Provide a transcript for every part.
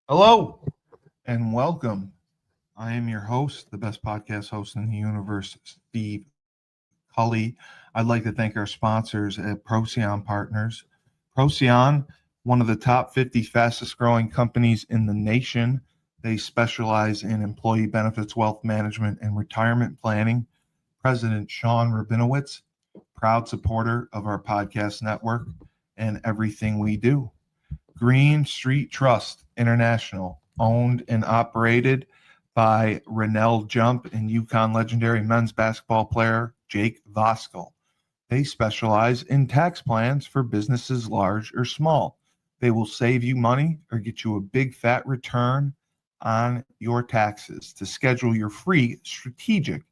Hello and welcome. I am your host, the best podcast host in the universe, Steve Cully. I'd like to thank our sponsors at Procyon Partners. Procyon, one of the top 50 fastest growing companies in the nation. They specialize in employee benefits, wealth management, and retirement planning. President Sean Rabinowitz, proud supporter of our podcast network and everything we do. Green Street Trust International, owned and operated by Rennell Jump and Yukon legendary men's basketball player Jake Voskuhl. They specialize in tax plans for businesses large or small. They will save you money or get you a big fat return on your taxes. To schedule your free strategic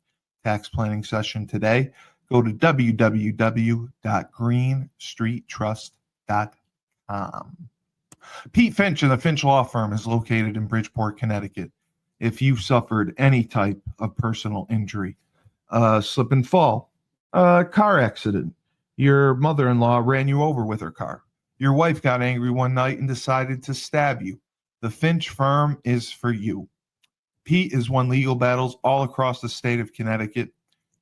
tax planning session today, go to www.greenstreettrust.com. Pete Finch and the Finch Law Firm is located in Bridgeport, Connecticut. If you've suffered any type of personal injury, slip and fall, a car accident, your mother-in-law ran you over with her car, your wife got angry one night and decided to stab you, the Finch Firm is for you. Pete has won legal battles all across the state of Connecticut.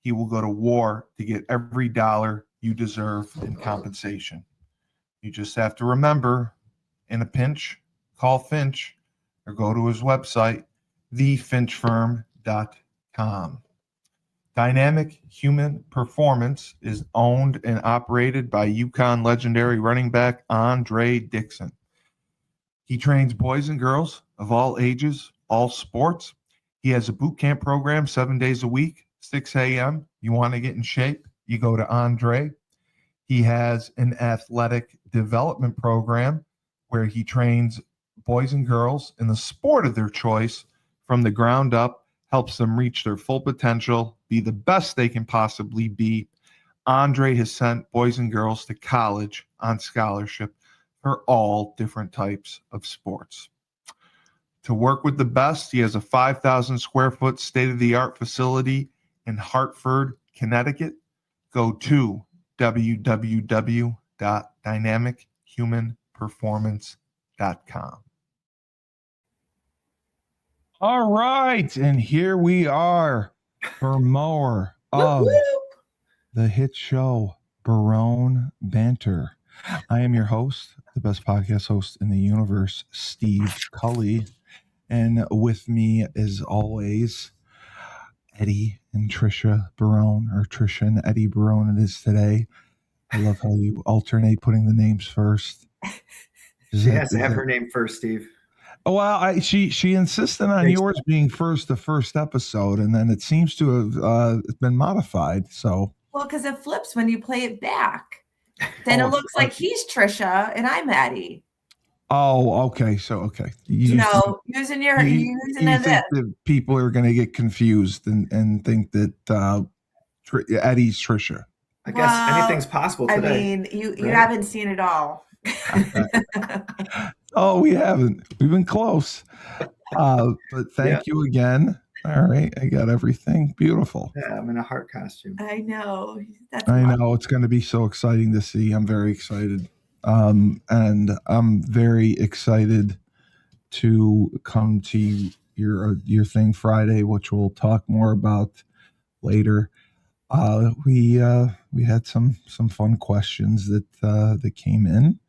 He will go to war to get every dollar you deserve in compensation. You just have to remember, in a pinch, call Finch or go to his website, thefinchfirm.com. Dynamic Human Performance is owned and operated by Yukon legendary running back Andre Dixon. He trains boys and girls of all ages, all sports. He has a boot camp program 7 days a week, 6 a.m. You want to get in shape, you go to Andre. He has an athletic development program where he trains boys and girls in the sport of their choice from the ground up, helps them reach their full potential, be the best they can possibly be. Andre has sent boys and girls to college on scholarship for all different types of sports. To work with the best, he has a 5,000 square foot state-of-the-art facility in Hartford, Connecticut. Go to www.dynamichumanperformance.com. All right, and here we are for more of the hit show, Barone Banter. I am your host, the best podcast host in the universe, Steve Cully. And with me, as always, Eddie and Trisha Barone, or Trisha and Eddie Barone it is today. I love how you alternate putting the names first. She has to have her name first, Steve. Well, she insisted on yours being first the first episode, and then it seems to have been modified. So because it flips when you play it back. Then it looks like he's Trisha and I'm Addie. Oh, okay. So, okay. Using you think that people are going to get confused and think that Eddie's Trisha. I guess anything's possible today. I mean, you haven't seen it all. Oh, we haven't. We've been close. But thank you again. All right. I got everything. Beautiful. Yeah, I'm in a heart costume. I know. I know. It's going to be so exciting to see. I'm very excited. And I'm very excited to come to your thing Friday, which we'll talk more about later. We had some fun questions that came in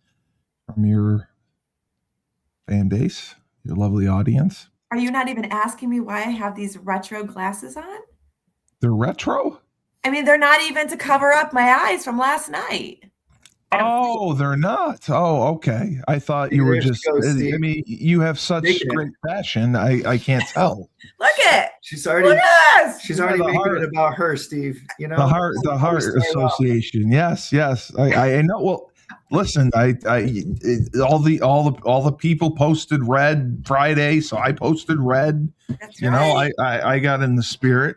from your fan base, your lovely audience. Are you not even asking me why I have these retro glasses on? They're retro? I mean, they're not even to cover up my eyes from last night. Oh, they're not. Oh, okay. I thought you were just. I mean, you have such great fashion. I can't tell. Look at. She's already making it about her, Steve. You know, the heart association. Yes. I know. Well, listen. All the people posted red Friday, so I posted red. That's right. I got in the spirit.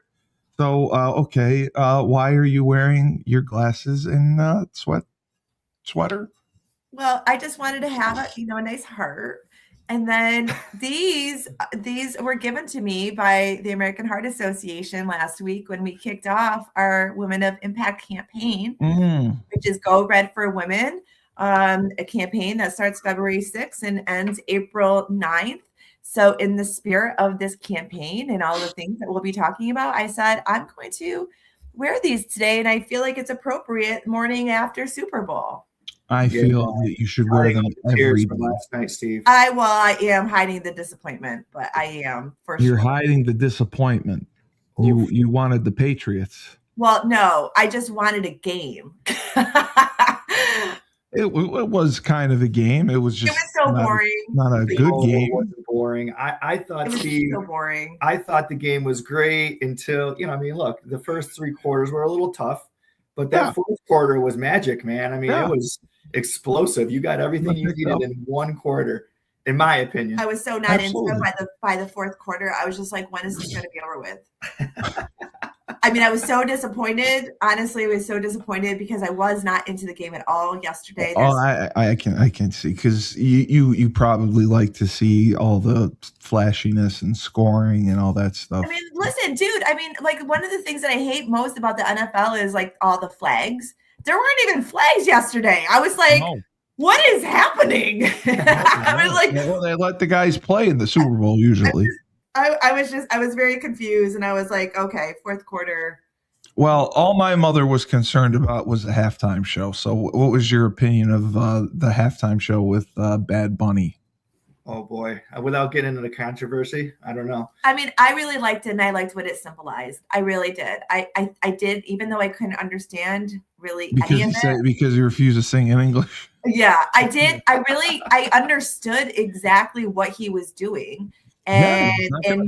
So okay. Why are you wearing your glasses and sweater? Well, I just wanted to have a nice heart. And then these were given to me by the American Heart Association last week when we kicked off our Women of Impact campaign, which is Go Red for Women. a campaign that starts February 6th and ends April 9th. So in the spirit of this campaign and all the things that we'll be talking about, I said, I'm going to wear these today. And I feel like it's appropriate morning after Super Bowl. I feel that you should wear them every day. Last night, Steve. I am hiding the disappointment, but I am for sure. You're hiding the disappointment. You wanted the Patriots. Well, no, I just wanted a game. It was kind of a game. It was just so boring. Not a good game. It wasn't boring. I thought, Steve, so boring. I thought the game was great until, look, the first 3 quarters were a little tough, but that fourth quarter was magic, man. I mean, it was explosive. You got everything you needed in one quarter, in my opinion. I was so not into it by the fourth quarter. I was just like, when is this going to be over with? I mean, I was so disappointed. Honestly, I was so disappointed because I was not into the game at all yesterday. I can see, because you probably like to see all the flashiness and scoring and all that stuff. I mean, listen, dude. I mean, like, one of the things that I hate most about the NFL is like all the flags. There weren't even flags yesterday. I was like, what is happening? I was like, well, they let the guys play in the Super Bowl usually. I was very confused, and I was like, okay, fourth quarter. Well, all my mother was concerned about was the halftime show. So what was your opinion of the halftime show with Bad Bunny? Oh, boy. Without getting into the controversy, I don't know. I mean, I really liked it, and I liked what it symbolized. I really did. I did, even though I couldn't understand really any of it. Because you refused to sing in English? Yeah, I did. I understood exactly what he was doing. And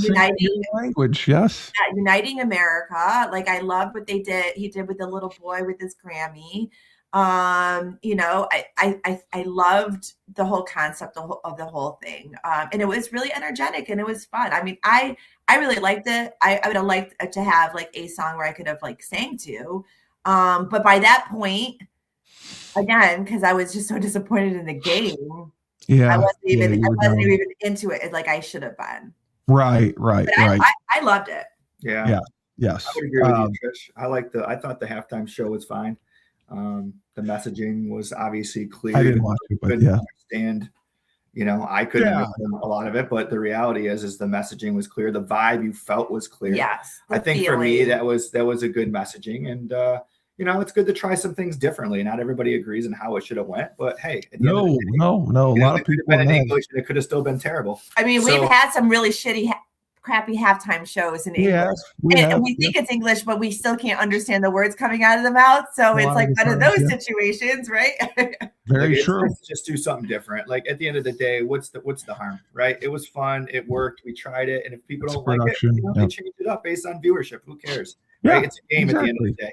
uniting language, yes. Uniting America. Like, I loved what he did with the little boy with his Grammy. I loved the whole concept of the whole thing. And it was really energetic and it was fun. I mean, I really liked it. I would have liked to have like a song where I could have like sang to. But by that point, again, because I was just so disappointed in the game. Yeah, I wasn't even into it like I should have been. Right. I loved it. Yeah. Yes. I would agree with you, Trish. I thought the halftime show was fine. The messaging was obviously clear. I didn't watch it, but yeah. Understand. I couldn't understand a lot of it, but the reality is the messaging was clear. The vibe you felt was clear. Yes. I think for me that was a good messaging, and it's good to try some things differently. Not everybody agrees on how it should have went, but hey, no. A lot of people in English, and it could have still been terrible. I mean, we've had some really crappy halftime shows in English. We think it's English, but we still can't understand the words coming out of the mouth. So it's like one of those situations, right? Very true. Just do something different. Like, at the end of the day, what's the harm, right? It was fun. It worked. We tried it, and if people don't like it, they change it up based on viewership. Who cares? Right? It's a game at the end of the day.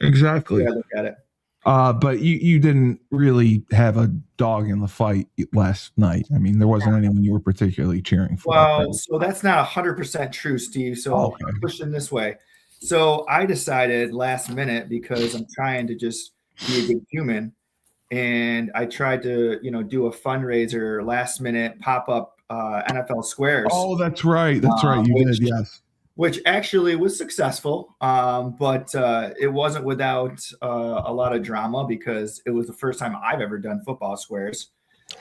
Exactly. Look at it. But you didn't really have a dog in the fight last night. I mean, there wasn't anyone you were particularly cheering for. Well, so that's not 100% true, Steve. So I'll push in this way. So I decided last minute, because I'm trying to just be a good human, and I tried to, do a fundraiser last minute pop-up NFL squares. Oh, that's right. That's right. You did, yes. Which actually was successful, but it wasn't without a lot of drama, because it was the first time I've ever done football squares.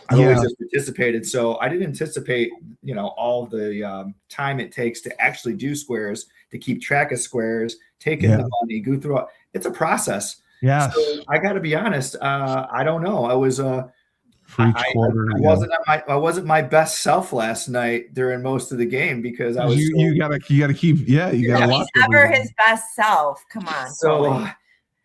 I've always just participated, so I didn't anticipate, all the time it takes to actually do squares, to keep track of squares, take in the money, go through. It's a process. Yeah. So I got to be honest. I don't know. I was for each quarter. I wasn't my best self last night during most of the game, because I was. You gotta keep. Yeah, you gotta watch. He's never his best self. Come on.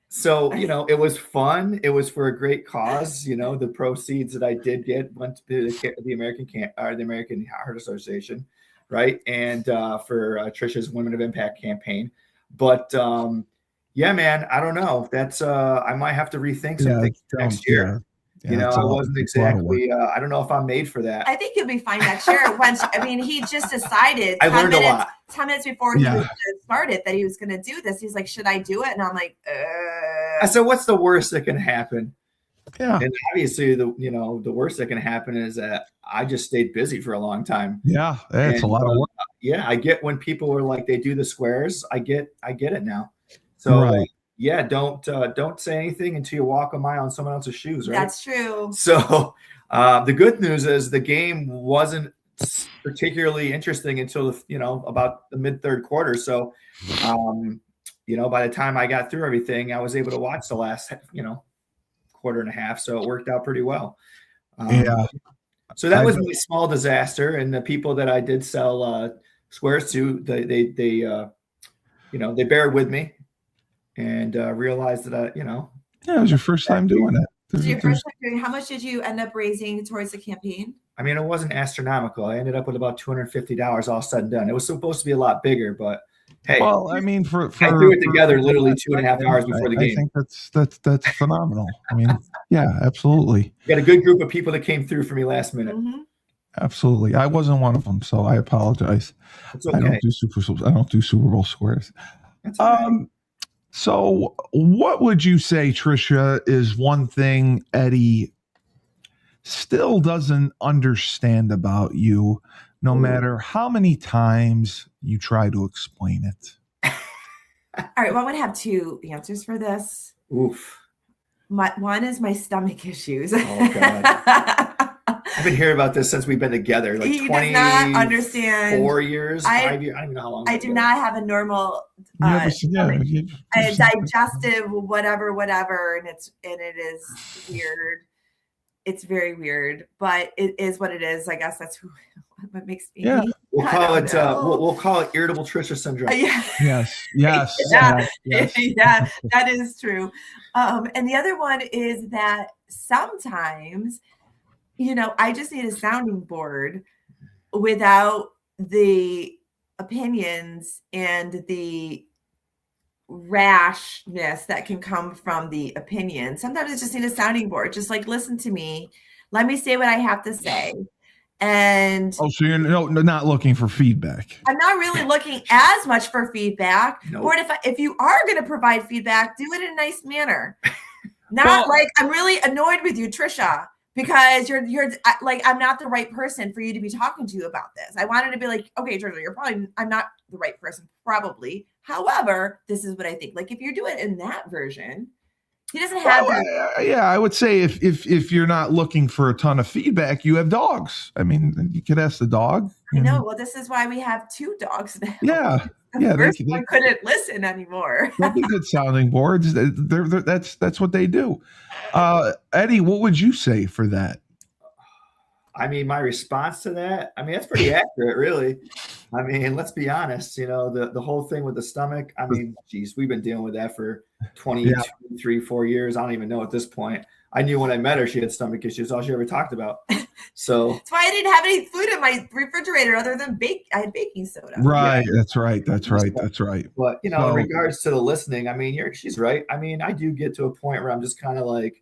So it was fun. It was for a great cause. The proceeds that I did get went to the American Heart Association, right, and for Trisha's Women of Impact campaign. But man, I don't know. That's I might have to rethink some things next year. Yeah. I wasn't exactly. I don't know if I'm made for that. I think you'll be fine next year. He just decided. I learned a lot. 10 minutes before he started that he was going to do this. He's like, "Should I do it?" And I'm like, I said, "What's the worst that can happen?" Yeah. And obviously, the worst that can happen is that I just stayed busy for a long time. Yeah, it's a lot of work. Yeah, I get when people are like, they do the squares. I get it now. So. Right. yeah, don't say anything until you walk a mile in someone else's shoes, right? That's true. So the good news is the game wasn't particularly interesting until about the mid third quarter. So by the time I got through everything, I was able to watch the last quarter and a half. So it worked out pretty well. So that was my small disaster, and the people that I did sell squares to, they bared with me and realized that it was your first time doing it. How much did you end up raising towards the campaign? I mean, it wasn't astronomical. I ended up with about $250 all said and done. It was supposed to be a lot bigger, but hey. Well, I mean, I threw it together literally 2.5 hours before the game. I think that's phenomenal. I mean, yeah, absolutely. You got a good group of people that came through for me last minute. Mm-hmm. Absolutely. I wasn't one of them, so I apologize. It's okay. I don't do Super Bowl squares. That's okay. So what would you say, Trisha, is one thing Eddie still doesn't understand about you, no matter how many times you try to explain it? All right. Well, I'm going to have two answers for this. Oof. One is my stomach issues. Oh, God. I've been hearing about this since we've been together, like he does not understand. 4 years, 5 years. I don't even know how long. I do not have a normal digestive whatever, and it is weird. It's very weird, but it is what it is. I guess that's what makes me. Yeah, we'll call it. We'll call it irritable Trisha syndrome. Yes. Yeah, that is true. And the other one is that sometimes, I just need a sounding board without the opinions and the rashness that can come from the opinion. Sometimes I just need a sounding board. Just like, listen to me. Let me say what I have to say. And so you're not looking for feedback. I'm not really looking as much for feedback. Nope. Or if you are going to provide feedback, do it in a nice manner. Not like, I'm really annoyed with you, Trisha, because you're like, I'm not the right person for you to be talking to about this. I wanted to be like, okay, Trisha, I'm not the right person, probably. However, this is what I think. Like, if you do it in that version, he doesn't have I would say if you're not looking for a ton of feedback, you have dogs. I mean, you could ask the dog. I know. Well, this is why we have 2 dogs now. Yeah. The first one couldn't listen anymore. They'll be good sounding boards. That's what they do. Eddie, what would you say for that? I mean, my response to that, that's pretty accurate, really. I mean, let's be honest, the whole thing with the stomach, geez, we've been dealing with that for 3, 4 years. I don't even know at this point. I knew when I met her, she had stomach issues. All she ever talked about. So that's why I didn't have any food in my refrigerator other than I had baking soda. Right. Yeah. That's right. But, in regards to the listening, she's right. I do get to a point where I'm just kind of like,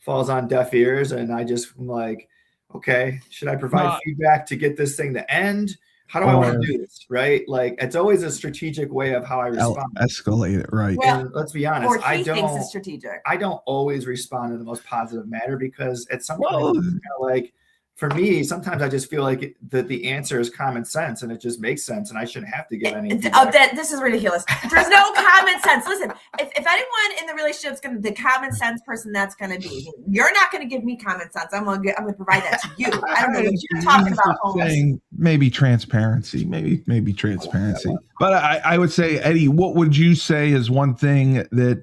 falls on deaf ears. And I just am like, okay, should I provide feedback to get this thing to end? How do I want to do this? Right. Like, it's always a strategic way of how I respond. Escalate it. Right. Well, and let's be honest. Or he thinks it's strategic. I don't always respond in the most positive manner because at some point, it's kind of like, for me, sometimes I just feel like that the answer is common sense and it just makes sense and I shouldn't have to give any. This is ridiculous. There's no common sense. Listen, if anyone in the relationship is going to the common sense person, that's going to be you're not going to give me common sense. I'm going to provide that to you. I don't know what you're talking about. Saying maybe transparency, maybe transparency. But I would say, Eddie, what would you say is one thing that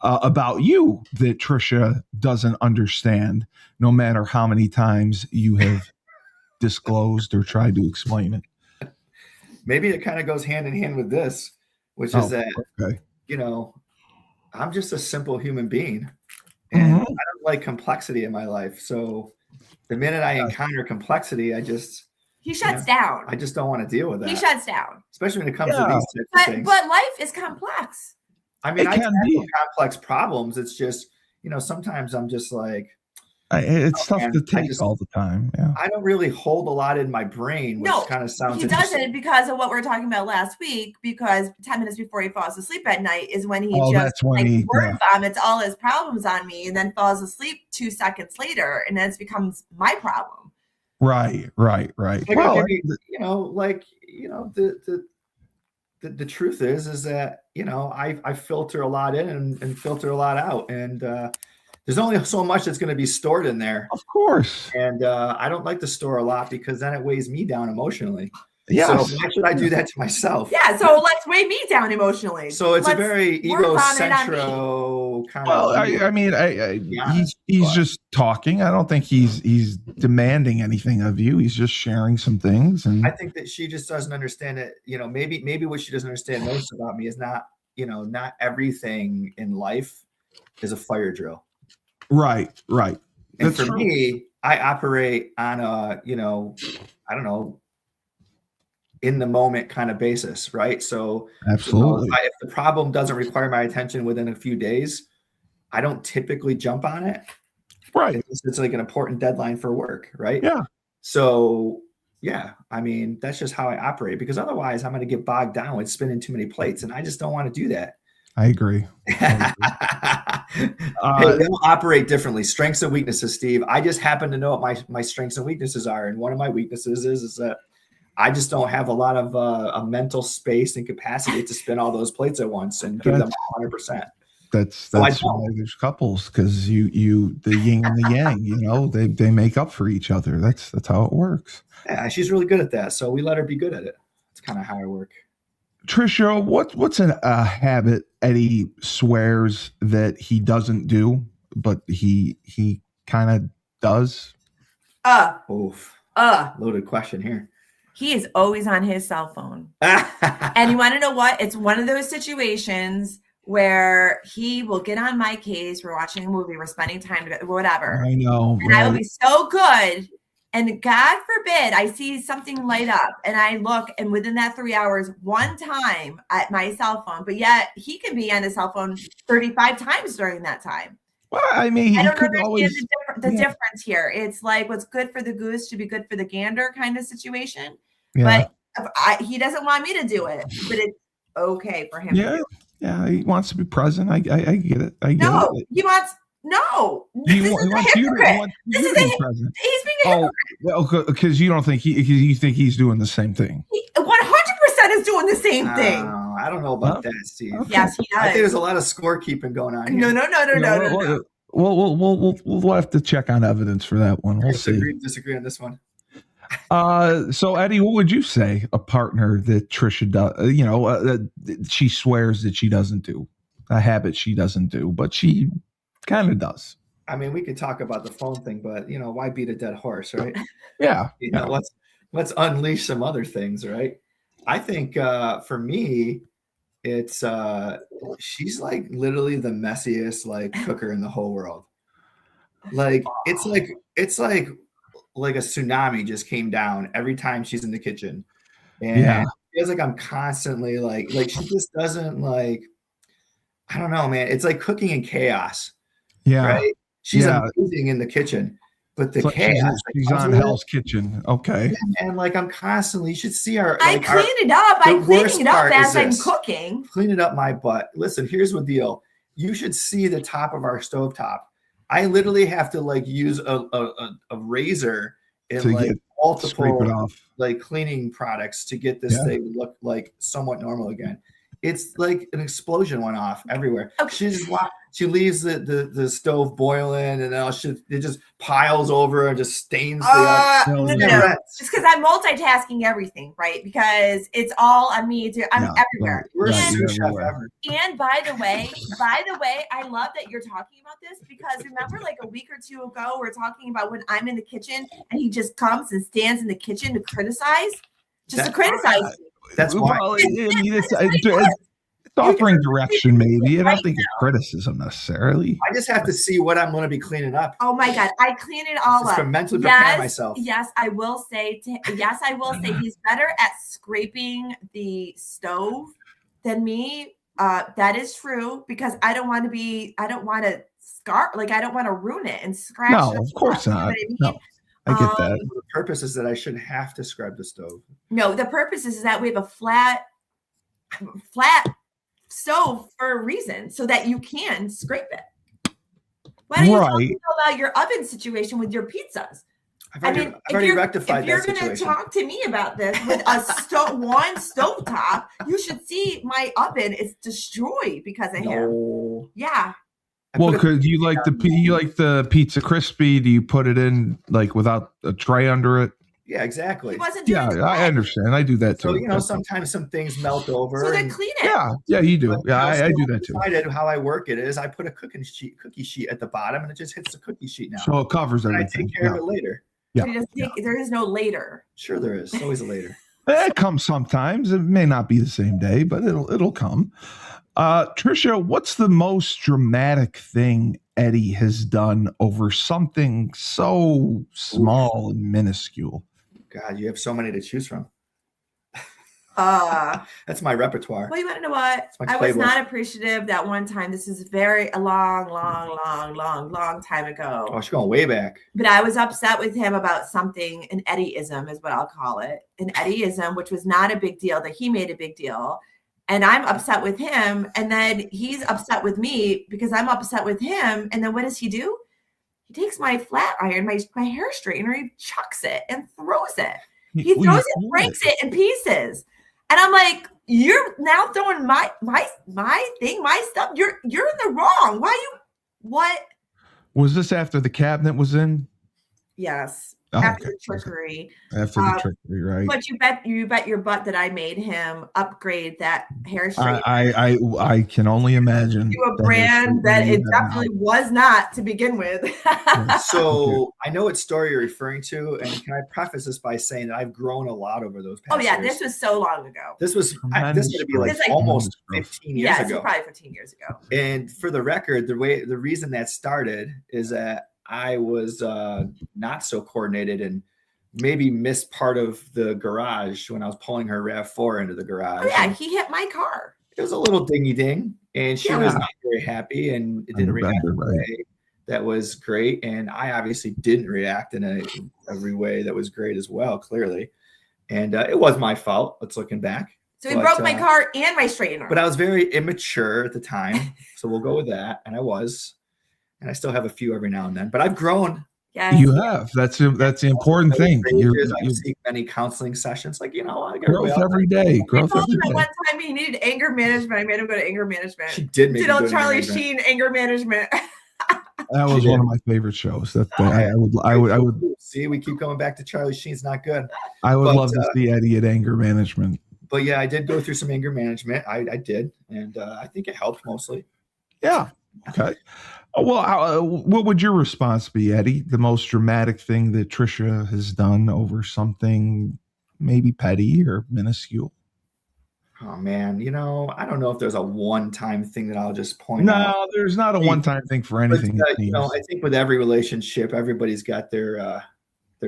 about you that Trisha doesn't understand, no matter how many times you have disclosed or tried to explain it? Maybe it kind of goes hand in hand with this, which is that, I'm just a simple human being and I don't like complexity in my life. So the minute I encounter complexity, he shuts down. I just don't want to deal with that. He shuts down. Especially when it comes to these types of things. But life is complex. I tackle complex problems. It's just, sometimes I'm just like, it's tough to take all the time. Yeah. I don't really hold a lot in my brain, which kind of sounds. He doesn't because of what we were talking about last week. Because 10 minutes before he falls asleep at night is when he word vomits all his problems on me, and then falls asleep 2 seconds later, and then it becomes my problem. Right. Like, the truth is that, I filter a lot in and filter a lot out. And there's only so much that's going to be stored in there. Of course. And I don't like to store a lot because then it weighs me down emotionally. Yes. So why should I do that to myself? Yeah. So let's weigh me down emotionally. So it's Let's a very work on it on egocentro kind Well, of. I mean, he's just talking. I don't think he's demanding anything of you. He's just sharing some things. And I think that she just doesn't understand it. Maybe what she doesn't understand most about me is not everything in life is a fire drill. Right. And That's for true. me, I operate on a, I don't know, in the moment kind of basis, right? So Absolutely. if the problem doesn't require my attention within a few days, I don't typically jump on it. Right. It's like an important deadline for work, right? Yeah. So yeah, I mean, that's just how I operate, because otherwise I'm going to get bogged down with spinning too many plates, and I just don't want to do that. I agree. Hey, we all operate differently. Strengths and weaknesses, Steve. I just happen to know what my strengths and weaknesses are. And one of my weaknesses is that I just don't have a lot of a mental space and capacity to spin all those plates at once and give them 100%. That's why there's couples, because the yin and the yang, they make up for each other. That's how it works. Yeah, she's really good at that. So we let her be good at it. That's kind of how I work. Trisha, what's a habit Eddie swears that he doesn't do, but he kind of does? Loaded question here. He is always on his cell phone. And you want to know what? It's one of those situations where he will get on my case. We're watching a movie. We're spending time together, whatever. I know. And I will be so good. And God forbid I see something light up and I look, and within that 3 hours, one time at my cell phone, but yet he can be on his cell phone 35 times during that time. Well, I mean, I don't understand the difference here. It's like what's good for the goose should be good for the gander kind of situation. Yeah. But he doesn't want me to do it, but it's okay for him to do it. Yeah, he wants to be present. I get it. He wants no. He wants you to be present. He's being a hypocrite. Because you don't think you think he's doing the same thing. 100% is doing the same thing. I don't know about that, Steve. Okay. Yes, he does. I think there's a lot of scorekeeping going on here. No. We'll have to check on evidence for that one. We'll disagree on this one. So Eddie, what would you say a partner that Trisha does? She swears that she doesn't do, a habit she doesn't do, but she kind of does. I mean, we could talk about the phone thing, but why beat a dead horse, right? Yeah. Let's unleash some other things, right? I think for me, it's she's like literally the messiest like cooker in the whole world. Like it's like a tsunami just came down every time she's in the kitchen, and it feels like I'm constantly like she just doesn't like. I don't know, man. It's like cooking in chaos. Yeah, right. She's amazing in the kitchen, but the chaos. She's on Hell's Kitchen. Okay. And like I'm constantly. You should see our. I clean it up. I'm cleaning it up as I'm cooking. Clean it up my butt. Listen, here's the deal. You should see the top of our stovetop. I literally have to like use a razor and to like multiple like cleaning products to get this thing look like somewhat normal again. It's like an explosion went off everywhere. Okay. She leaves the stove boiling, and it just piles over and just stains no. Just because I'm multitasking everything, right? Because it's all on me. I'm everywhere. And by the way, I love that you're talking about this, because remember, like a week or two ago, we're talking about when I'm in the kitchen and he just comes and stands in the kitchen to criticize, to criticize. That's why. Well, it's offering direction, maybe. I don't think it's criticism necessarily. I just have to see what I'm going to be cleaning up. Oh my God, I clean it all up. To mentally prepare myself. Yes, I will say. He's better at scraping the stove than me. That is true, because I don't want to ruin it and scratch. No, of course not. You know what I mean? No. I get that. The purpose is that I shouldn't have to scrub the stove. No, the purpose is that we have a flat stove for a reason, so that you can scrape it. Why don't you talk about your oven situation with your pizzas? I've already rectified that situation. If you're going to talk to me about this with a one stovetop, you should see my oven is destroyed because of him. Yeah. Well, because you like the pizza crispy. Do you put it in like without a tray under it? Yeah, exactly. He wasn't doing I understand. I do that too. So sometimes some things melt over. So then clean it. Yeah, you do. Yeah, I do that too. How I work it is I put a cookie sheet at the bottom, and it just hits the cookie sheet now. So it covers everything. And I take care of it later. Yeah. There is no later. Sure, there is. There's always a later. It comes sometimes. It may not be the same day, but it'll come. Trisha, what's the most dramatic thing Eddie has done over something so small and minuscule? God, you have so many to choose from. That's my repertoire. Well, you want to know what? I was not appreciative that one time. This is a long time ago. Oh, she's going way back. But I was upset with him about something, an Eddieism is what I'll call it. An Eddieism, which was not a big deal, that he made a big deal. And I'm upset with him. And then he's upset with me because I'm upset with him. And then what does he do? He takes my flat iron, my hair straightener, he chucks it and throws it. He throws it, breaks it in pieces. And I'm like, you're now throwing my thing, my stuff. You're in the wrong. What? Was this after the cabinet was in? Yes. After the trickery. After the trickery, right? But you bet your butt that I made him upgrade that hair straightener. I can only imagine. To a brand that it definitely was not to begin with. So I know what story you're referring to, and can I preface this by saying that I've grown a lot over those past years. This was so long ago. This was going to be like almost 15 years ago. Yeah, probably 15 years ago. And for the record, the reason that started is that I was not so coordinated and maybe missed part of the garage when I was pulling her RAV4 into the garage. Oh, yeah, he hit my car. It was a little dingy ding, and she was not very happy, and it didn't react in a way that was great. And I obviously didn't react in every way that was great as well, clearly. And it was my fault. Let's looking back. So he broke my car and my straightener. But I was very immature at the time, so we'll go with that. And I was. And I still have a few every now and then, but I've grown. Yes. You have. That's the important thing. I seek many counseling sessions. Like, growth every day. Growth every day. One time he needed anger management. I made him go to anger management. She did make him go Charlie Sheen anger management. That was one of my favorite shows. That I would see. We keep going back to Charlie Sheen's not good. I would love to see Eddie at anger management. But yeah, I did go through some anger management. I did, and I think it helped mostly. Yeah. Okay. Well, what would your response be, Eddie? The most dramatic thing that Trisha has done over something maybe petty or minuscule? Oh, man. I don't know if there's a one-time thing that I'll just point out. No, there's not a one-time thing for anything. But, I think with every relationship, everybody's got their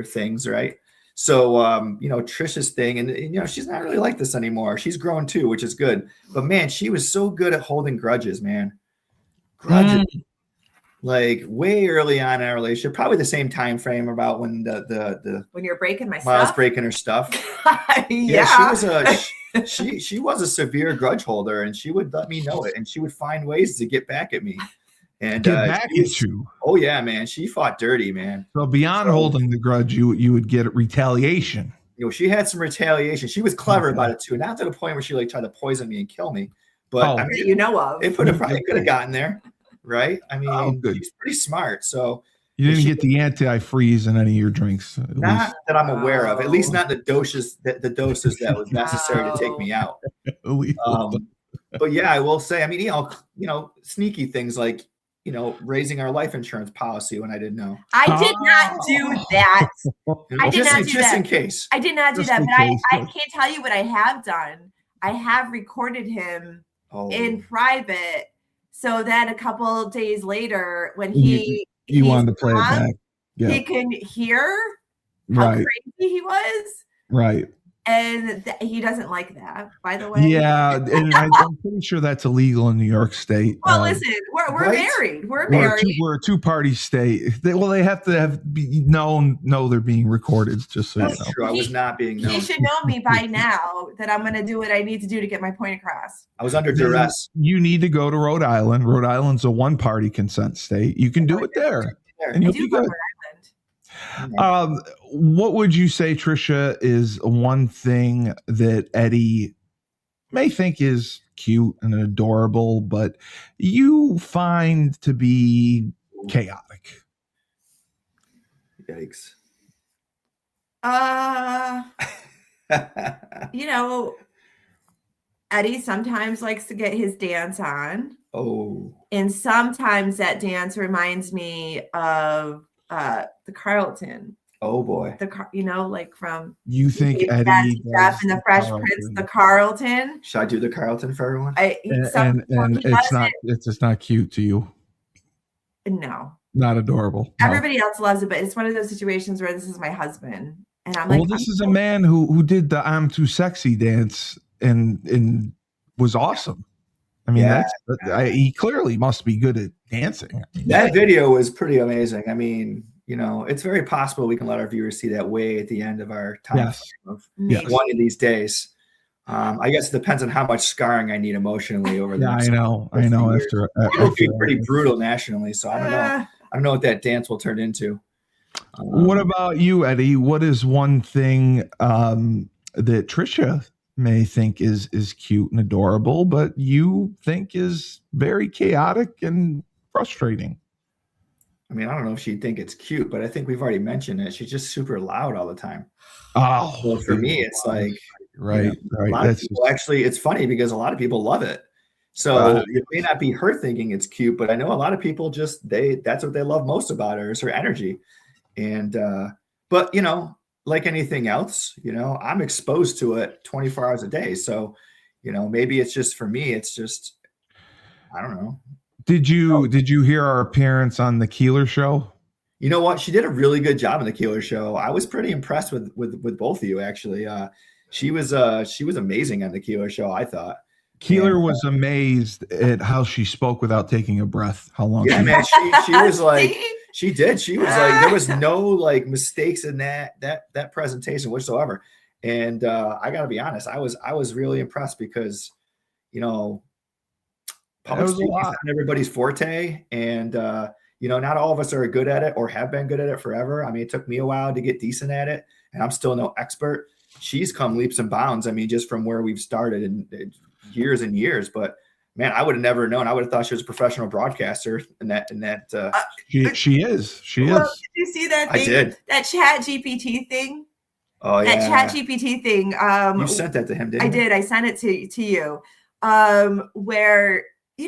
things, right? So, Trisha's thing, and she's not really like this anymore. She's grown too, which is good. But, man, she was so good at holding grudges, man. Grudges. Like way early on in our relationship, probably the same time frame about when when you're breaking my stuff. I was breaking her stuff. Yeah, she was a severe grudge holder, and she would let me know it, and she would find ways to get back at me. And get back at you. Oh yeah, man, she fought dirty, man. So beyond holding the grudge, you would get retaliation. She had some retaliation. She was clever about it too, not to the point where she tried to poison me and kill me, but of it probably could have gotten there. Right? I mean, he's pretty smart. So you didn't get the antifreeze in any of your drinks, not that I'm aware of. At least not the doses that was necessary to take me out. But yeah, I will say. I mean, sneaky things like raising our life insurance policy when I didn't know. I did not do that. I did not do just that. In case. I did not do that. But I can't tell you what I have done. I have recorded him in private. So then a couple of days later, when he wanted to play it back, he can hear how crazy he was. Right. And he doesn't like that, by the way. Yeah, and I'm pretty sure that's illegal in New York State. Well, listen, we're married. We're married. We're a two-party state. They have to know they're being recorded. Just so that's true. I was not being known. He should know me by now that I'm going to do what I need to do to get my point across. I was under duress. You need to go to Rhode Island. Rhode Island's a one-party consent state. You can do it there, and you'll be good. What would you say, Trisha, is one thing that Eddie may think is cute and adorable, but you find to be chaotic? Yikes. You know, Eddie sometimes likes to get his dance on. Oh. And sometimes that dance reminds me of the Carlton. Oh boy. Like from You think Eddie Jeff and the Fresh Prince, the Carlton. Should I do the Carlton for everyone? And it's just not cute to you. No. Not adorable. No. Everybody else loves it, but it's one of those situations where this is my husband. And I'm like, well, this is a man who did the I'm Too Sexy dance and was awesome. I mean, he clearly must be good at dancing. That video was pretty amazing. I mean, it's very possible we can let our viewers see that way at the end of our time of one of these days. I guess it depends on how much scarring I need emotionally over the next. I know. After it'll be pretty brutal nationally, so I don't know. I don't know what that dance will turn into. What about you, Eddie? What is one thing that Trisha may think is cute and adorable, but you think is very chaotic and frustrating? I mean, I don't know if she'd think it's cute, but I think we've already mentioned it. She's just super loud all the time. Oh, well, for me, it's like right. A lot of people, actually, it's funny because a lot of people love it. So it may not be her thinking it's cute, but I know a lot of people that's what they love most about her is her energy. And but like anything else, I'm exposed to it 24 hours a day. So, maybe it's just for me, it's just I don't know. Did you hear our appearance on the Keeler show? You know what? She did a really good job on the Keeler show. I was pretty impressed with both of you, actually. She was amazing on the Keeler show, I thought. Keeler was amazed at how she spoke without taking a breath. How long? Yeah, man. She was like, she did. She was like, there was no like mistakes in that presentation whatsoever. And I got to be honest, I was really impressed because, public speaking is not everybody's forte, and not all of us are good at it or have been good at it forever. I mean, it took me a while to get decent at it, and I'm still no expert. She's come leaps and bounds. I mean, just from where we've started in years and years. But man, I would have never known. I would have thought she was a professional broadcaster. She is. She is. Did you see that thing? I did. That Chat GPT thing. Oh yeah. That Chat GPT thing. You sent that to him, didn't you? I did. I sent it to you. Where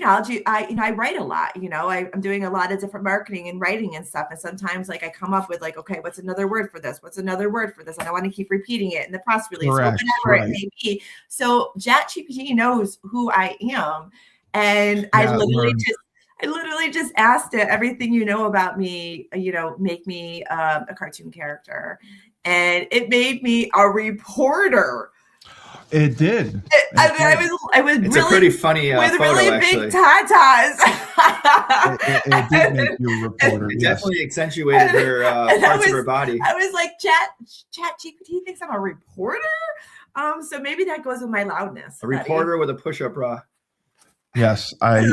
I write a lot. I'm doing a lot of different marketing and writing and stuff. And sometimes I come up with okay, what's another word for this? What's another word for this? And I want to keep repeating it in the press release or whatever it may be. So ChatGPT knows who I am. And I literally just asked it everything about me, make me a cartoon character. And it made me a reporter. It did. I was it's really, a pretty funny with photo, really actually. big tatas. it did make you a reporter. It definitely accentuated her parts of her body. I was like, Chat GPT thinks I'm a reporter. So maybe that goes with my loudness. A reporter with a push-up bra. Yes, I do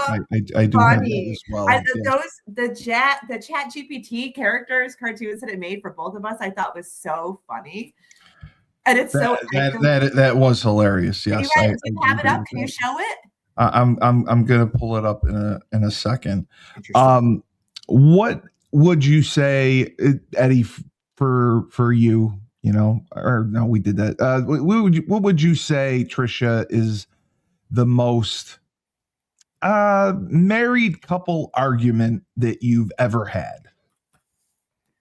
have that as well. The Chat GPT cartoons that it made for both of us, I thought was so funny. And it's that was hilarious. Yes, you guys have it up. Can you show it? I'm gonna pull it up in a second. What would you say, Eddie, for you? Or no, we did that. What would you say, Trisha, is the most married couple argument that you've ever had?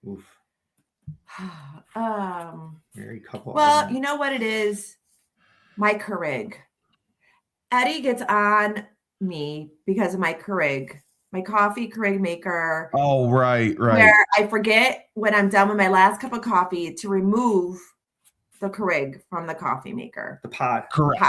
Oof. Married couple. Well, argument. you know what it is? My Keurig. Eddie gets on me because of my Keurig, my coffee Keurig maker. Oh, right. Where I forget when I'm done with my last cup of coffee to remove the Keurig from the coffee maker. The pot. Correct.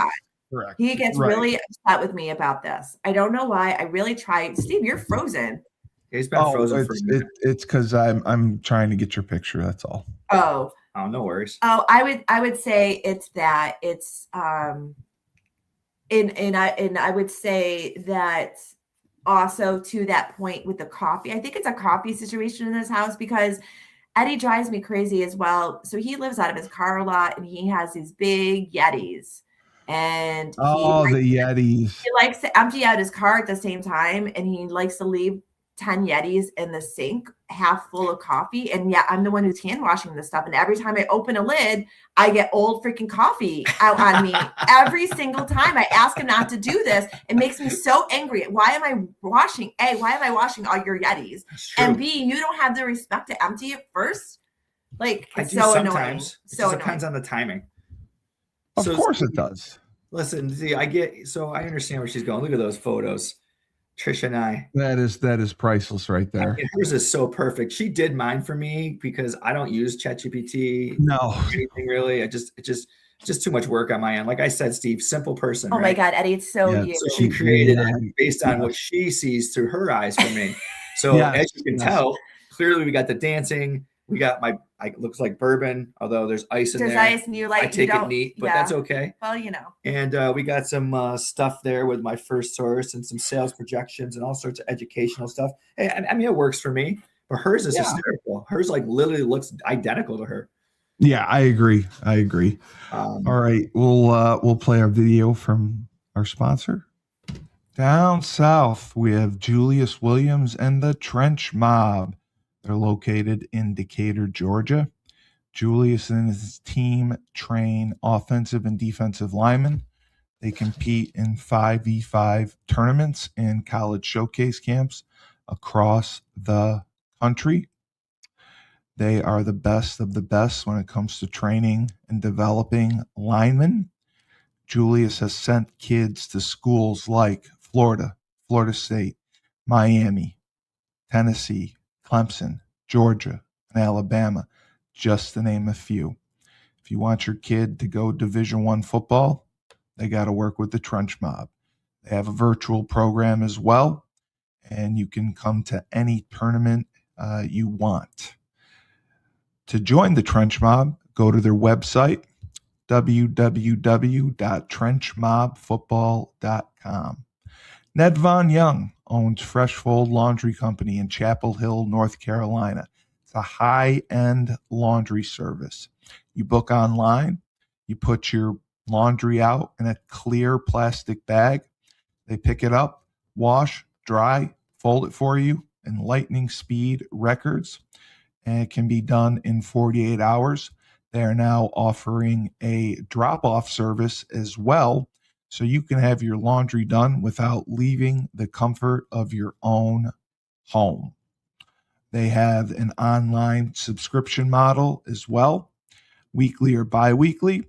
Correct. He gets really upset with me about this. I don't know why. I really tried. Steve, you're frozen. He's been frozen for a minute. It's because I'm trying to get your picture. That's all. Oh, no worries. Oh, I would say it's that it's and I would say that also to that point with the coffee. I think it's a coffee situation in this house because Eddie drives me crazy as well. So he lives out of his car a lot, and he has these big Yetis, and Oh, the Yetis. he likes to empty out his car at the same time, and he likes to leave 10 Yetis in the sink, half full of coffee. And yeah, I'm the one who's hand washing this stuff. And every time I open a lid, I get old freaking coffee out on me every single time. I ask him not to do this. It makes me so angry. Why am I washing? A, why am I washing all your Yetis? And B, you don't have the respect to empty it first. Like, it's so annoying. It just depends on the timing. Of course it does. Listen, see, I understand where she's going. Look at those photos. Trisha and I. That is priceless right there. Hers is so perfect. She did mine for me because I don't use ChatGPT. No. Anything really. It's just too much work on my end. Like I said, Steve, simple person. Oh my God, Eddie, it's so you. So she created it based on what she sees through her eyes for me. So as you can tell, clearly we got the dancing. We got looks like bourbon, although there's ice in there. There's ice, and you like. I take it neat, but that's okay. Well, you know. And we got some stuff there with my first source and some sales projections and all sorts of educational stuff. Hey, I mean, it works for me, but hers is hysterical. Hers like literally looks identical to her. Yeah, I agree. All right, we'll play our video from our sponsor. Down south, we have Julius Williams and the Trench Mob. They're located in Decatur, Georgia. Julius and his team train offensive and defensive linemen. They compete in 5v5 tournaments and college showcase camps across the country. They are the best of the best when it comes to training and developing linemen. Julius has sent kids to schools like Florida, Florida State, Miami, Tennessee, Clemson, Georgia, and Alabama, just to name a few. If you want your kid to go Division I football, they got to work with the Trench Mob. They have a virtual program as well, and you can come to any tournament you want. To join the Trench Mob, go to their website, www.trenchmobfootball.com. Ned Von Young owns Fresh Fold Laundry Company in Chapel Hill, North Carolina. It's a high-end laundry service. You book online, you put your laundry out in a clear plastic bag. They pick it up, wash, dry, fold it for you in lightning speed records, and it can be done in 48 hours. They are now offering a drop-off service as well, so you can have your laundry done without leaving the comfort of your own home. They have an online subscription model as well, weekly or bi-weekly.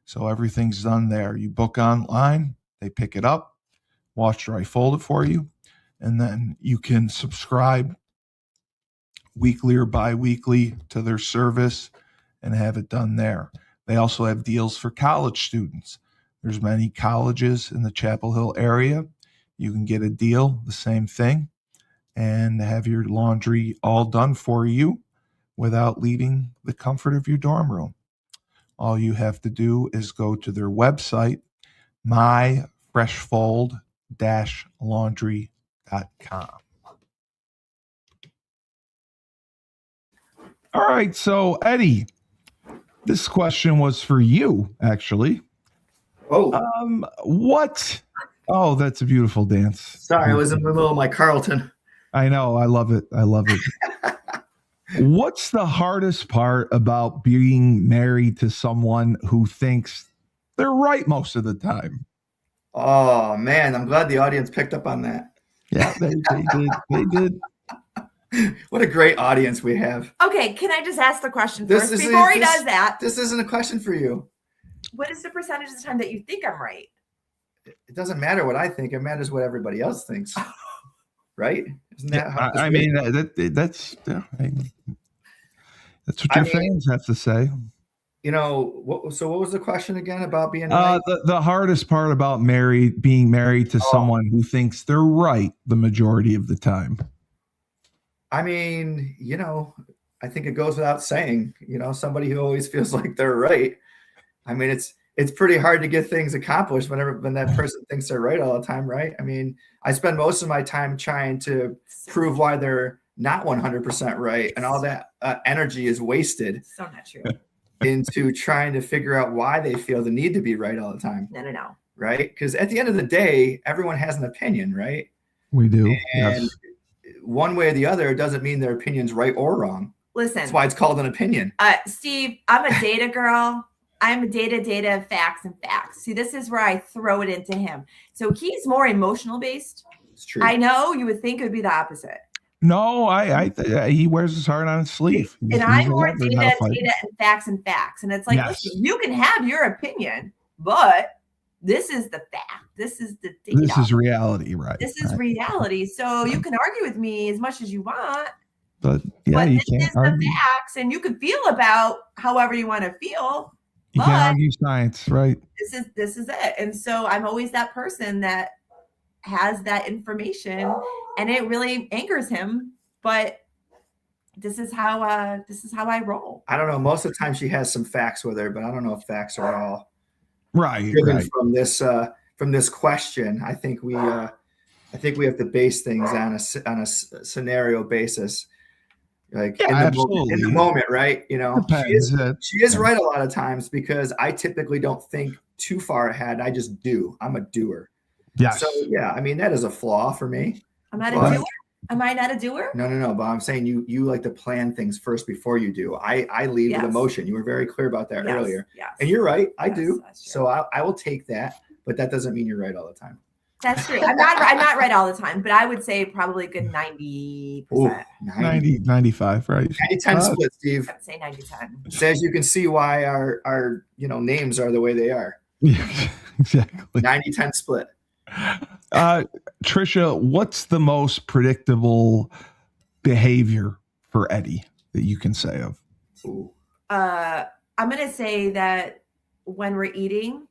So everything's done there. You book online, they pick it up, wash, dry, fold it for you, and then you can subscribe weekly or bi-weekly to their service and have it done there. They also have deals for college students. There's many colleges in the Chapel Hill area. You can get a deal, the same thing, and have your laundry all done for you without leaving the comfort of your dorm room. All you have to do is go to their website, myfreshfold-laundry.com. All right, so Eddie, this question was for you, actually. What? Oh, that's a beautiful dance. Sorry, I was in the middle of my Carlton. I know. I love it. What's the hardest part about being married to someone who thinks they're right most of the time? Oh, man. I'm glad the audience picked up on that. Yeah, they did. They did. What a great audience we have. Okay, can I just ask the question first before he does that? This isn't a question for you. What is the percentage of the time that you think I'm right? It doesn't matter what I think. It matters what everybody else thinks. Right? Isn't that how I mean, that's what your fans have to say. You know, what was the question again about being right? The hardest part about being married to someone who thinks they're right the majority of the time. I mean, you know, I think it goes without saying, you know, somebody who always feels like they're right. I mean, it's pretty hard to get things accomplished when that person thinks they're right all the time, right? I mean, I spend most of my time trying to prove why they're not 100% right, and all that energy is wasted So not true. into trying to figure out why they feel the need to be right all the time. No. Right? Because at the end of the day, everyone has an opinion, right? We do. And Yes. one way or the other doesn't mean their opinion's right or wrong. Listen, That's why it's called an opinion. Steve, I'm a data girl. I'm a data, facts. See, this is where I throw it into him. So he's more emotional based. It's true. I know you would think it would be the opposite. No, he wears his heart on his sleeve. And I'm more data and facts. And it's like, listen, you can have your opinion, but this is the fact. This is the data. This is reality, right? This is reality. So you can argue with me as much as you want. But you this can't is argue. the facts, and you can feel about however you want to feel. You can't argue science, right? This is it. And so I'm always that person that has that information, and it really angers him. But this is how I roll. I don't know. Most of the time, she has some facts with her, but I don't know if facts are all right from this question. I think we have to base things on a scenario basis. Like in the moment, right? You know, she is right a lot of times because I typically don't think too far ahead. I just do. I'm a doer. Yeah. So yeah, I mean that is a flaw for me. I'm not a doer. Am I not a doer? No. But I'm saying you like to plan things first before you do. I lead with emotion. You were very clear about that earlier. Yes. And you're right. I do. So I will take that, but that doesn't mean you're right all the time. That's true. I'm not right all the time, but I would say probably a good 90%. 95, right? 90-10 split, Steve. I'd say 90-10. So as you can see why our names are the way they are. Yeah, exactly. 90-10 split. Trisha, what's the most predictable behavior for Eddie that you can say of? I'm going to say that when we're eating,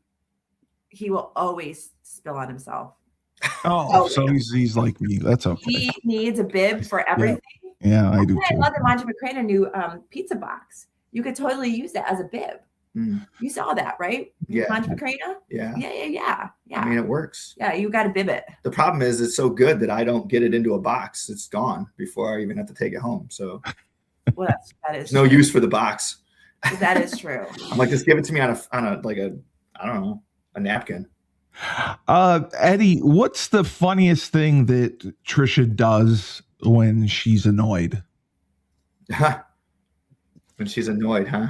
he will always spill on himself. Oh, so he's like me. That's okay. He needs a bib for everything. Yeah, I do too. I love that Monty McCrane new pizza box. You could totally use that as a bib. You saw that, right? Yeah. Monty McCrane? Yeah. Yeah. I mean, it works. Yeah, you got to bib it. The problem is it's so good that I don't get it into a box. It's gone before I even have to take it home. So well, that is no use for the box. That is true. I'm like, just give it to me on a like a, I don't know, a napkin. Eddie, what's the funniest thing that Trisha does when she's annoyed? When she's annoyed, huh?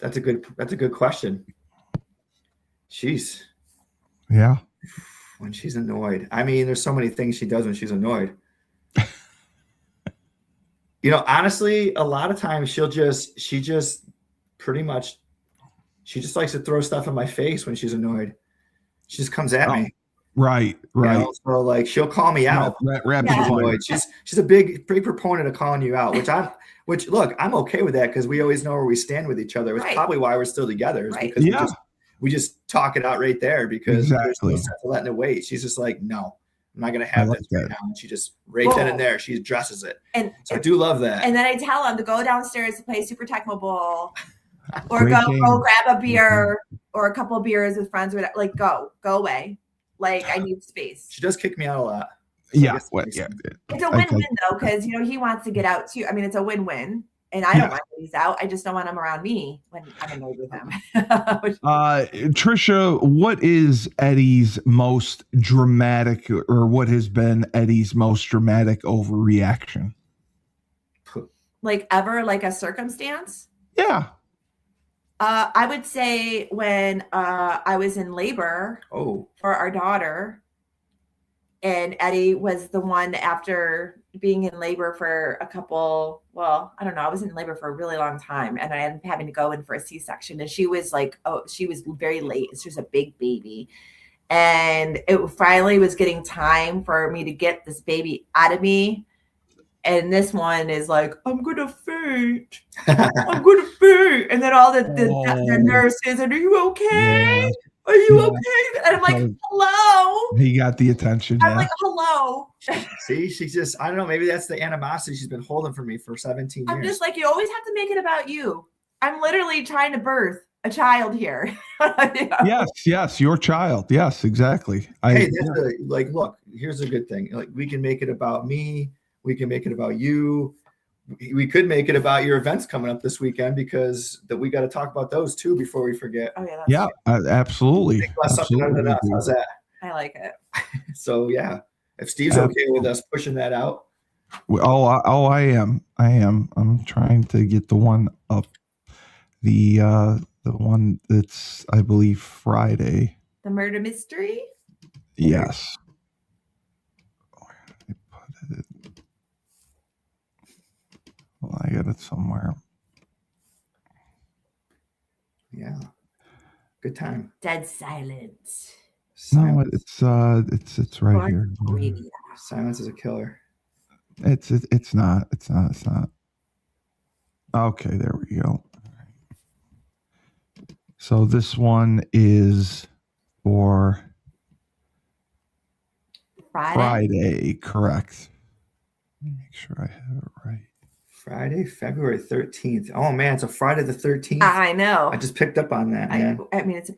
That's a good question. Jeez. Yeah. When she's annoyed. I mean, there's so many things she does when she's annoyed. Honestly, a lot of times she just likes to throw stuff in my face when she's annoyed. She just comes at me. Right. So like she'll call me out. She's a big proponent of calling you out, which look, I'm okay with that because we always know where we stand with each other. It's probably why we're still together. Is because we just talk it out right there because there's no sense of letting it wait. She's just like, no, I'm not going to have this right now. And she just then and there, she addresses it. And so I do love that. And then I tell him to go downstairs to play Super Tecmo Bowl or go grab a beer or a couple of beers with friends. Like, go away. Like, I need space. She does kick me out a lot. So it's a win-win though, because he wants to get out too. I mean, it's a win-win, and I don't mind that he's out. I just don't want him around me when I'm annoyed with him. Trisha, what is Eddie's most dramatic, or what has been Eddie's most dramatic overreaction? Like ever, like a circumstance? Yeah. I would say when I was in labor for our daughter, and Eddie was the one after being in labor for I was in labor for a really long time, and I ended up having to go in for a C-section, and she was she was very late. She was a big baby, and it finally was getting time for me to get this baby out of me. And this one is like, I'm going to faint. I'm going to faint. And then all the nurses, are you okay? Yeah. Are you okay? And I'm like, hello. He got the attention. I'm like, hello. See, she's just, I don't know, maybe that's the animosity she's been holding for me for 17 years. I'm just like, you always have to make it about you. I'm literally trying to birth a child here. Yes, your child. Yes, exactly. Look, here's a good thing. Like, we can make it about me. We can make it about you. We could make it about your events coming up this weekend, because we got to talk about those too before we forget. Oh yeah, that's true. Absolutely. Something other than us. How's that? I like it. So yeah, if Steve's okay with us pushing that out. I am. I'm trying to get the one up. The one that's, I believe, Friday. The murder mystery? Yes. Where did I put it? Well, I got it somewhere. Yeah. Good time. Dead silence. No, it's right here. Radio. Silence is a killer. It's not. Okay, there we go. So this one is for Friday, correct. Let me make sure I have it right. Friday, February 13th. Oh man, it's a Friday the 13th. I know. I just picked up on that, man. I mean, it's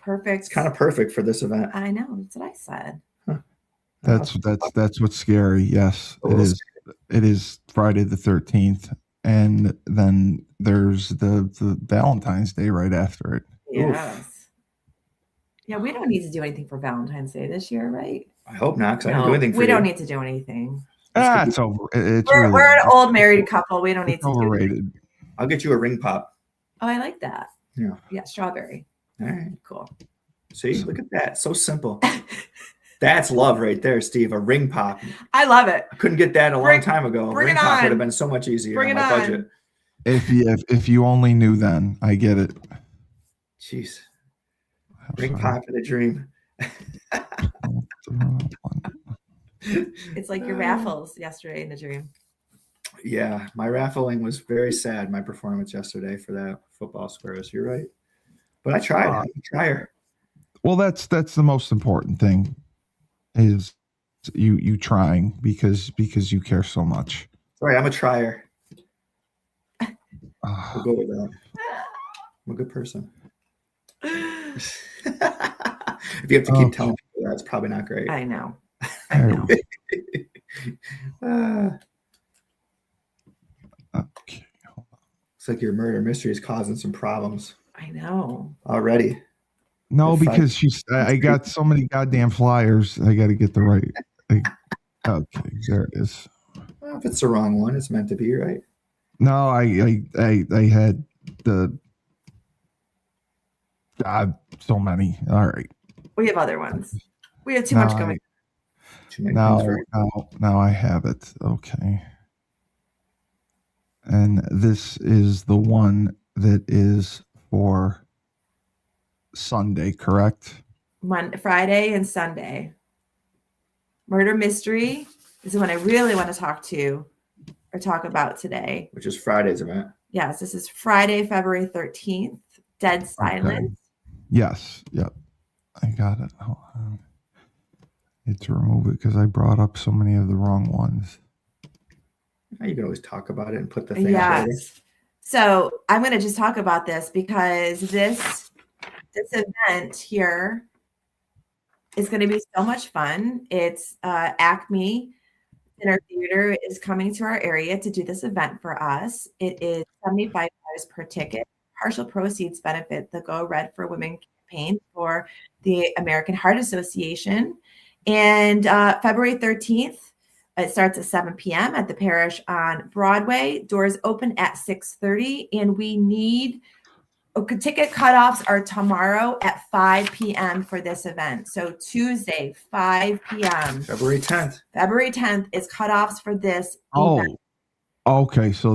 kind of perfect for this event. I know. That's what I said. Huh. That's what's scary. Yes, it is. It is Friday the 13th, and then there's the Valentine's Day right after it. Yes. Oof. Yeah, we don't need to do anything for Valentine's Day this year, right? I hope not, because I didn't do anything for we you. don't need to do anything. It's over. We're an old married couple. We don't need to overrated. do anything. I'll get you a ring pop. Oh, I like that. Yeah, strawberry. All right, cool. See, look at that. So simple. That's love right there, Steve. A ring pop. I love it. I couldn't get that a long time ago. Bring ring it pop on. would have been so much easier Bring on it my on. budget. If you only knew then, I get it. Jeez. Ring pop in a dream. It's like your raffles yesterday in the dream. Yeah, my raffling was very sad. My performance yesterday for that football squares. You're right, but I tried. I'm a trier. Well, that's the most important thing, is you trying because you care so much. Sorry, I'm a trier. We'll go with that. I'm a good person. If you have to keep telling people that, it's probably not great. I know. Okay. It's like your murder mystery is causing some problems. I know. Already. No, because I got so many goddamn flyers. I got to get the right. Okay, there it is. Well, if it's the wrong one, it's meant to be, right? No, I had the. So many. All right. We have other ones. We have too much going. Now I have it. Okay. And this is the one that is for Sunday, correct? Friday and Sunday. Murder mystery is the one I really want to talk about today. Which is Friday's event. Yes, this is Friday, February 13th. Dead silence. Okay. Yes. Yep. I got it. Hold on. I need to remove it because I brought up so many of the wrong ones. You can always talk about it and put the thing out later. Yes. So I'm going to just talk about this because this event here is going to be so much fun. It's Acme Dinner Theater is coming to our area to do this event for us. It is $75 per ticket. Partial proceeds benefit the Go Red for Women campaign for the American Heart Association. And February 13th, it starts at 7 p.m. at the Parish on Broadway. Doors open at 6:30, and we need ticket cutoffs are tomorrow at 5 p.m. for this event. So Tuesday, 5 p.m. February 10th. February 10th is cutoffs for this event. Okay. So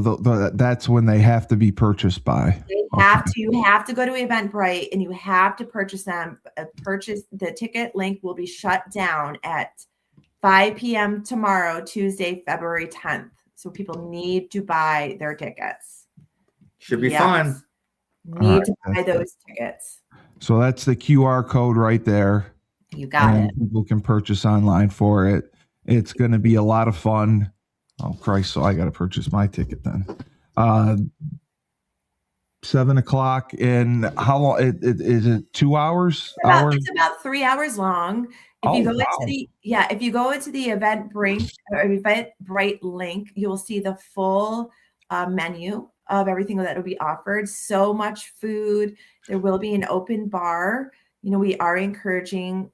that's when they have to be purchased by. You have to go to Eventbrite and you have to purchase them. The ticket link will be shut down at 5 p.m. tomorrow, Tuesday, February 10th. So people need to buy their tickets. Should be fun. Need to buy those tickets. So that's the QR code right there. You got it. People can purchase online for it. It's going to be a lot of fun. Oh, Christ. So I got to purchase my ticket then. 7 o'clock. And how long is it? 2 hours? It's about 3 hours long. If you Oh, go into if you go into the Eventbrite link, you will see the full menu of everything that will be offered. So much food. There will be an open bar. We are encouraging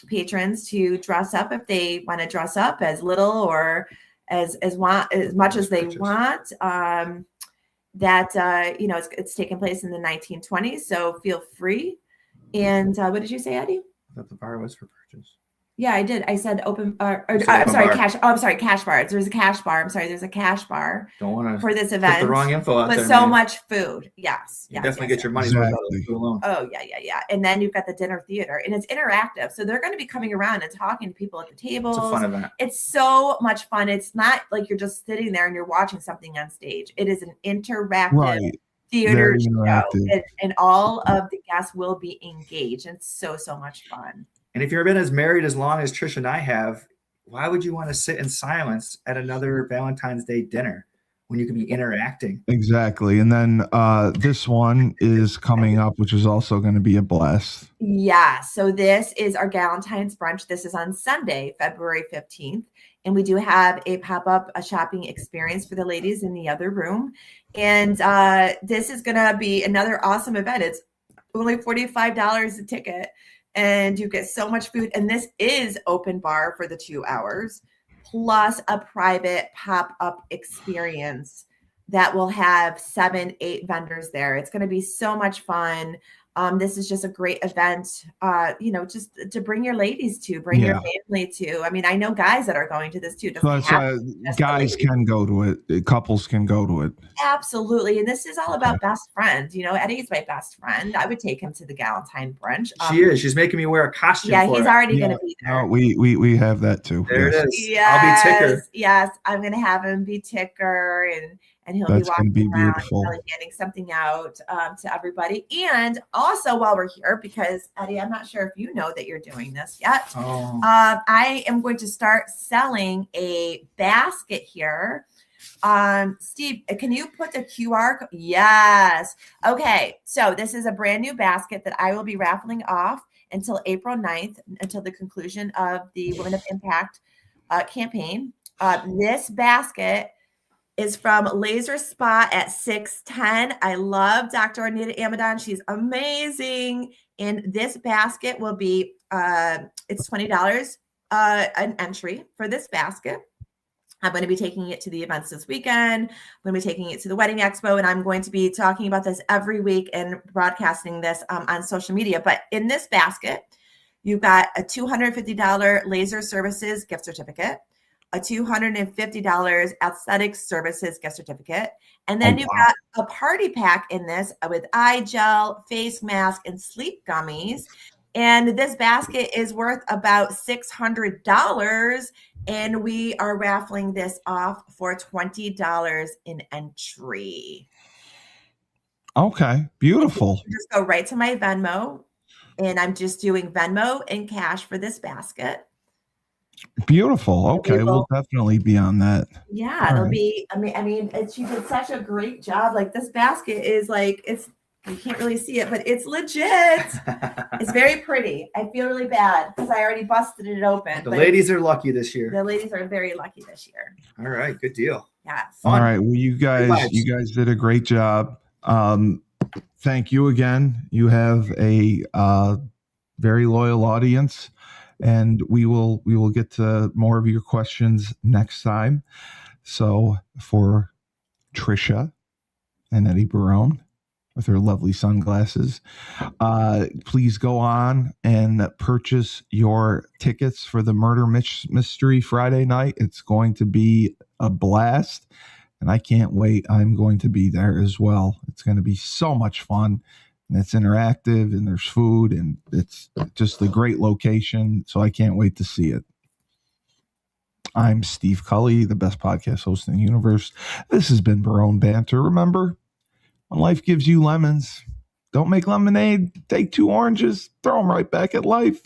patrons to dress up if they want to dress up as little or as much as they want. It's taken place in the 1920s, so feel free. And what did you say, Eddie? That the bar was for purchase. Yeah, I did. I said open. I'm sorry, cash. Oh, I'm sorry, cash bar. There's a cash bar. I'm sorry, there's a cash bar. Don't want to for this event. Put the wrong info out but there. So man. much food. Yes. You definitely get your money's worth out of the food alone. Oh yeah. And then you've got the dinner theater, and it's interactive. So they're going to be coming around and talking to people at the tables. It's a fun event. It's so much fun. It's not like you're just sitting there and you're watching something on stage. It is an interactive. Theater show, and all of the guests will be engaged. It's so much fun. And if you've been as married as long as Trisha and I have, why would you want to sit in silence at another Valentine's Day dinner when you can be interacting? Exactly. And then this one is coming up, which is also going to be a blast. Yeah. So this is our Valentine's brunch. This is on Sunday, February 15th. And we do have a pop-up shopping experience for the ladies in the other room. And this is going to be another awesome event. It's only $45 a ticket. And you get so much food. And this is open bar for the 2 hours, plus a private pop-up experience that will have 7-8 vendors there. It's going to be so much fun. This is just a great event, just to bring your ladies to, bring your family to. I mean, I know guys that are going to this too. Guys can go to it. Couples can go to it. Absolutely. And this is all about best friends. Eddie's my best friend. I would take him to the Galentine brunch. She is. She's making me wear a costume. Yeah, he's already going to be there. No, we have that too. There it is. Yes, I'll be Ticker. Yes, I'm going to have him be Ticker, and he'll That's be walking around beautiful. and getting something out to everybody. And also, while we're here, because Eddie, I'm not sure if you know that you're doing this yet. Oh. I am going to start selling a basket here. Steve, can you put the QR code? Yes. Okay. So this is a brand new basket that I will be raffling off until April 9th, until the conclusion of the Women of Impact campaign. This basket is from Laser Spa at 610. I love Dr. Anita Amadon. She's amazing. And this basket will be, it's $20 an entry for this basket. I'm going to be taking it to the events this weekend. I'm going to be taking it to the Wedding Expo, and I'm going to be talking about this every week and broadcasting this on social media. But in this basket, you've got a $250 laser services gift certificate, a $250 aesthetic services gift certificate. And then you've got a party pack in this with eye gel, face mask, and sleep gummies. And this basket is worth about $600. And we are raffling this off for $20 in entry. Okay, beautiful. Just go right to my Venmo. And I'm just doing Venmo and cash for this basket. Beautiful. Okay, we'll definitely be on that. Yeah, it'll be. I mean, she did such a great job. Like, this basket is like, you can't really see it, but it's legit. It's very pretty. I feel really bad because I already busted it open. The ladies are lucky this year. The ladies are very lucky this year. All right, good deal. Yes. All right. Well, you guys did a great job. Thank you again. You have a very loyal audience, and we will get to more of your questions next time. So for Trisha and Eddie Barone with her lovely sunglasses, please go on and purchase your tickets for the Murder Mystery Friday night. It's going to be a blast, and I can't wait. I'm going to be there as well. It's going to be so much fun, and it's interactive, and there's food, and it's just a great location, so I can't wait to see it. I'm Steve Cully, the best podcast host in the universe. This has been Barone Banter. Remember, when life gives you lemons, don't make lemonade. Take 2 oranges, throw them right back at life.